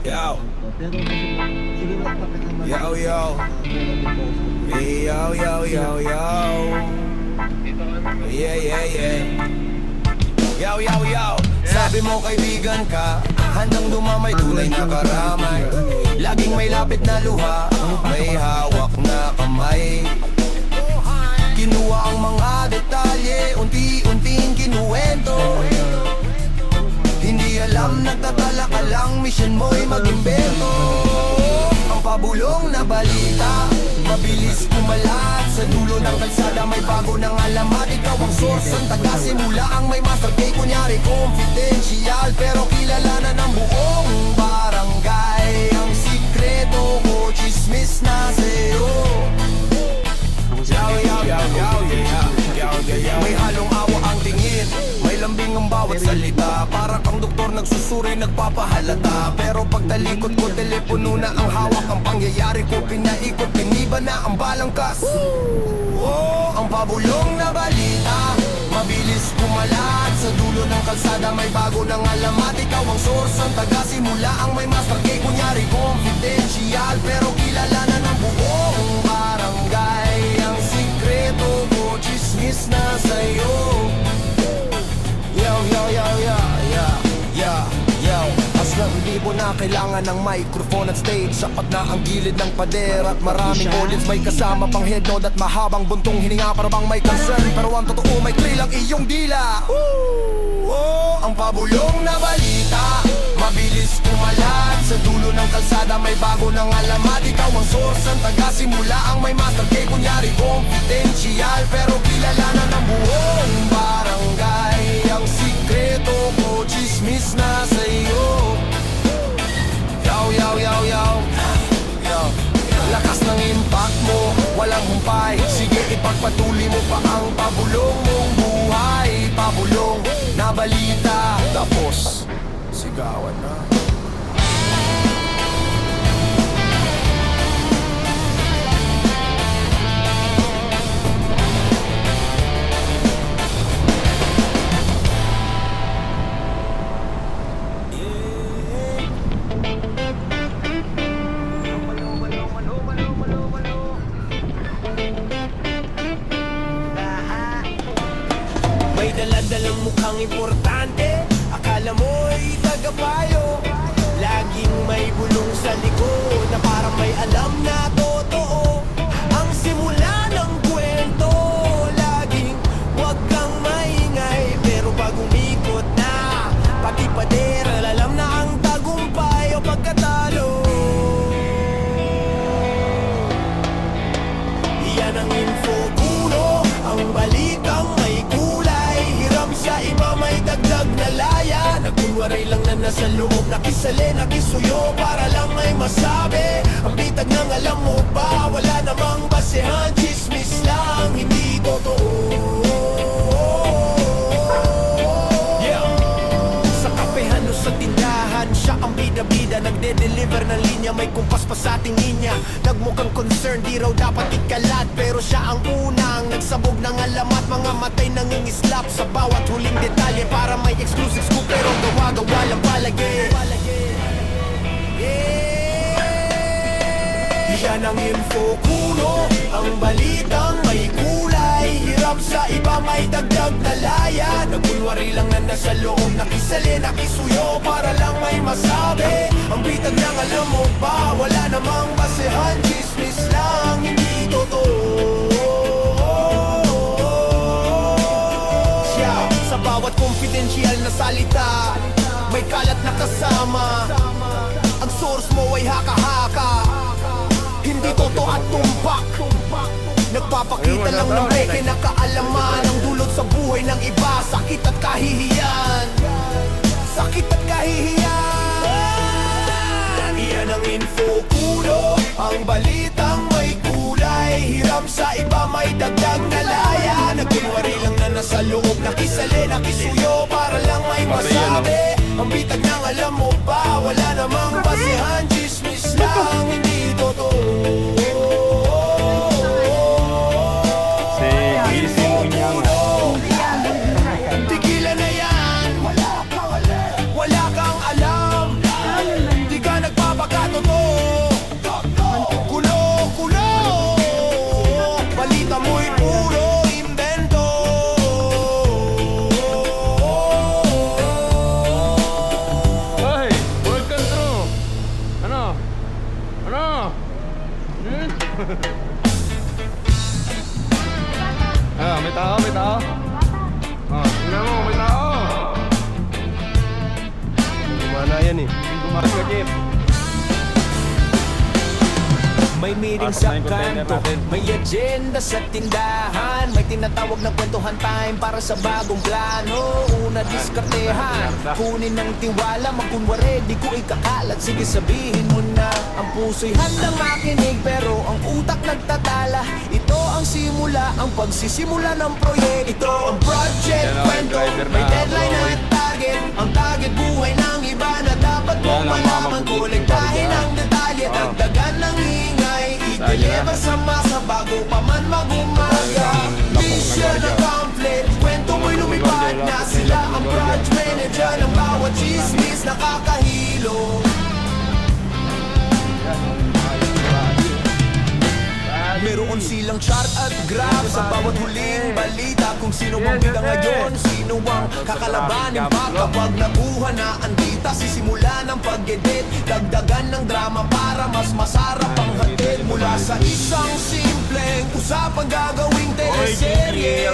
Yo. Yo, yo. Yo, yo, yo, yo. Yeah, yeah, yeah. Yo, yo, yo. Sabi mo kaibigan ka, handang dumamay, tunay na karamay. Laging may lapit na luha, may hawak na kamay. Kinuha ang mga detalye, unti-unting kinuwento. Hindi alam, nagtatala ka lang, mission mo'y mag-imbento. Ang pabulong na balita, mabilis kumalat. Sa dulo ng kalsada may bago ng alamat. Ikaw ang source, ang taga-simula, ang may master key. Kunyari confidential, pero kilala na ng buong barangay. Ang sikreto ko, chismis na sa'yo. May halong awa ang tingin, may lambing ang bawat salita. Para kang doktor nagsusuri, nagpapahalata. Pero pag talikod ko, telepono na ang hawak. Ang pangyayari ko, pinaikot, piniba na ang balangkas. Ang pabulong na balita, mabilis kumalat. Sa dulo ng kalsada may bago ng alamat. Ikaw ang source, ang taga-simula, ang may master key. Kunyari confidential, pero kilala na ng buong barangay. Ang sikreto ko, chismis na sa'yo. Yo, yo, yo, yo, yo, yo, yo. Aslang hindi mo na kailangan ng microphone at stage. Sapat na ang gilid ng pader at maraming audience. May kasama pang head node at mahabang buntong hininga para bang may concern. Pero ang totoo may thrill ang iyong dila. Ang pabulong na balita, mabilis kumalat. Sa dulo ng kalsada may bago ng alamat. Ikaw ang source, ang taga-simula, ang may master key. Kunyari confidential, pero kilala na ng buong barangay. Ang sikreto ko, chismis na sa'yo. Yo, yo, yo, yo, yo. Lakas ng impact mo, walang humpay. Sige, ipagpatuloy mo pa ang pabulong mong buhay. Pabulong na balita, tapos sigawan na. May daladalang mukhang importante, akala mo'y tagapayo. Laging may bulong sa likod na parang may alam na totoo. Ang simula ng kwento, laging wag kang maingay. Pero pag umikot na, pati pader, alam na ang tagumpay o pagkatalo. Yan ang info kuno, ang balitang may kulay. Hiram sa iba may dagdag na laya. Nagkunwaray lang na nasa loob, nakisali, nakisuyo para lang may masabi. Ang bitag ng alam mo ba, wala namang basehan. Chismis lang, hindi totoo. Yeah. Sa kapehan o sa tindahan, siya ang bida-bida. Nagde-deliver ng linya, may kumpas pa sa tingin niya. Nagmukhang concern, di raw dapat ikalat. Pero siya ang unang nagsabog ng alamat. Mga matay nangingislap sa bawat huling detalye. Para may exclusive scoop, pero gawa-gawa lang palagi. Yan ang info kuno, ang balitang may kulay. Hirap sa iba may dagdag na laya. Nagkunwari lang na nasa loob, nakisali, nakisuyo para lang may masabi. Ang bitag ng alam mo ba, wala namang basehan. Chismis lang, hindi totoo. Siya, sa bawat confidential na salita, may kalat na kasama. Ang source mo ay haka-haka, hindi totoo at tumpak. Nagpapakita lang ng reke na kaalaman. Ang dulot sa buhay ng iba, sakit at kahihiyan. Sakit at kahihiyan. Iyan ang info kuno, ang balitang may kulay. Hiram sa iba may dagdag na laya. Nagkunwari lang na nasa loob, nakisali, nakisuyo para lang may masabi. Ang bitag ng alam mo ba, wala namang basehan. Chismis lang, hindi totoo. Tigilan na yan, wala kang alam. Di ka Ah, may tao, may tao. Oh, tingnan mo, may tao. Gumana yan eh. Gumakagit. May meeting Pasok sa na yung container kanto, natin. may agenda sa tindahan, may tinatawag na kwentuhan time para sa bagong plano. Una diskartehan, kunin ng tiwala, magkunwari di ko ikakalat. Sige sabihin mo na, ang puso'y handang makinig pero ang utak nagtatala. Ito ang simula, ang pagsisimula ng proyekto. Ito ang project Yan, kwento, driver may na, deadline bro. at target. Ang target buhay ng iba na dapat mong Yan, ang mga malaman. mabubuting Kolektahin barya. ang detalye, Oh. dagdagan ng ingay. I-deliver sa masa bago pa man mag-umaga. Mission accomplished, kwento mo'y lumipad na. Sila ang project manager ng bawat chismis nakakahilo. Meron silang chart at graph sa bawat huling balita. Kung sino bang bida ngayon, sino ang kakalabanin pa. Kapag nakuha na ang dita, sisimula ng pag-edit. Dagdagan ng drama para mas masarap ang hatid. Mula sa isang simpleng usapang gagawing teleserye.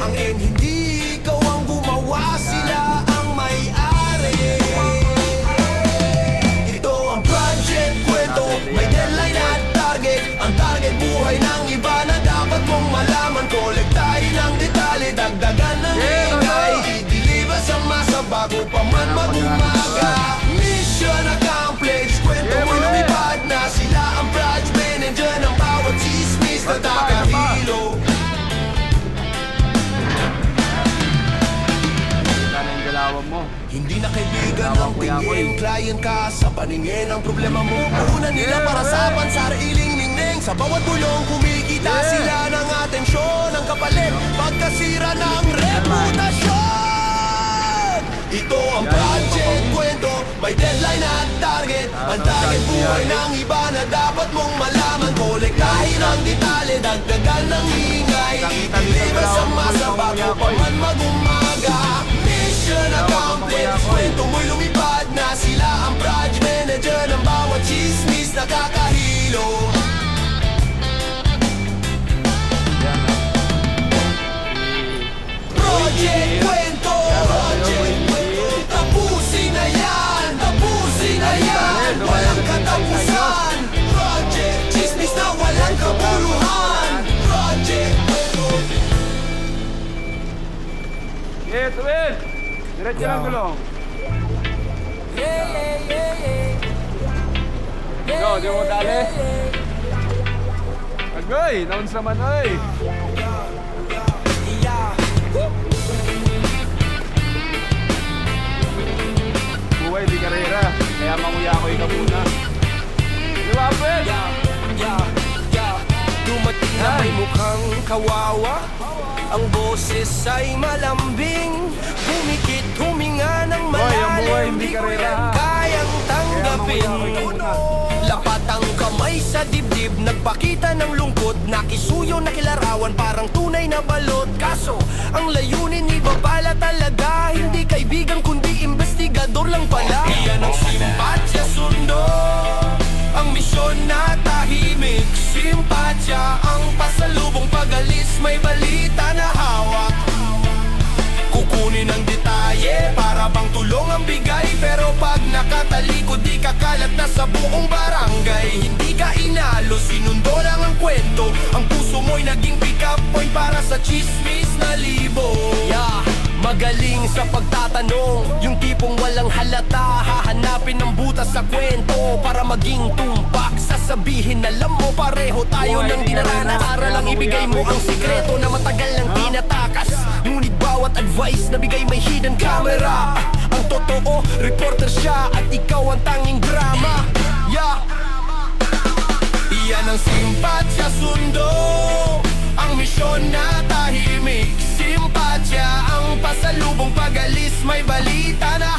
Ang end, hindi ikaw ang gumawa, sila ang may-ari. Ito ang project kwento, may deadline at target. Ang target buhay ng iba na dapat mong malaman. Kolektahin ang detalye, dagdagan ng ingay. I-deliver sa masa bago pa man mag-umaga. Mission accomplished, kwento mo'y lumipad na. Sila ang project manager ng bawat chismis na takahilo. Sana yung galawan mo. Hindi na kaibigan ng tingin, client ka sa paningin. Ang problema mo, una nila para sa pansariling ningning. Sa bawat bulong kumikita sila ng atensyon. Ang kapalit, pagkasira ng reputasyon. Ito ang project kwento, may deadline at target. Ang target buhay ng iba na dapat mong malaman. Kolektahin ang detalye, dagdagan ng ingay. I-deliver sa masa bago pa man mag-umaga. Mission accomplished, kwento mo'y lumipad na. Sila ang project manager ng bawat chismis nakakahilo. Project kwento, project kwento. Tapusin na yan, tapusin na yan. Walang katapusan. Project chismis na walang kabuluhan. Project kwento. Yeah, tuwid! Diretso lang gulong. Go, di mo dali. Agoy, naunsa man oy. Buhay di karera, kaya manguya ko ikaw muna. Di ba, Fred? Dumating na may mukhang kawawa. Ang boses ay malambing. Humikit, huminga ng Boy, ang buhay malalim. hindi Di ko karera, yan ha? kayang tanggapin. Kaya manguya ko ikaw muna. Lapat ang kamay sa dibdib, nagpakita ng lungkot. Nakisuyo na kilarawan, parang tunay na balot. Kaso, ang layunin iba pala talaga. Hindi kaibigan kundi investigador lang pala. Iyan ang simpatsya sundo, ang misyon na tahimik. Simpatsya ang pasalubong pag-alis, may balita na hawak. Kukunin ang detalye, para bang tulong ang bigay. Pero pag nakatalikod, di kakalat na sa buong barangay. Hindi ka inalo, sinundo lang ang kwento. Ang puso mo'y naging pick-up point para sa chismis na libo. Magaling sa pagtatanong, yung tipong walang halata. Hahanapin ng butas sa kwento para maging tumpak. Sasabihin, alam mo pareho tayo ng dinaranas. Para lang ibigay mo ang sikreto na matagal nang tinatakas. Ngunit bawat advice na bigay may hidden camera. Ang totoo, reporter siya at ikaw ang tanging drama. Iyan ang simpatsya sundo, ang misyon na tahimik. Simpatsya ang pasalubong pag-alis, may balita na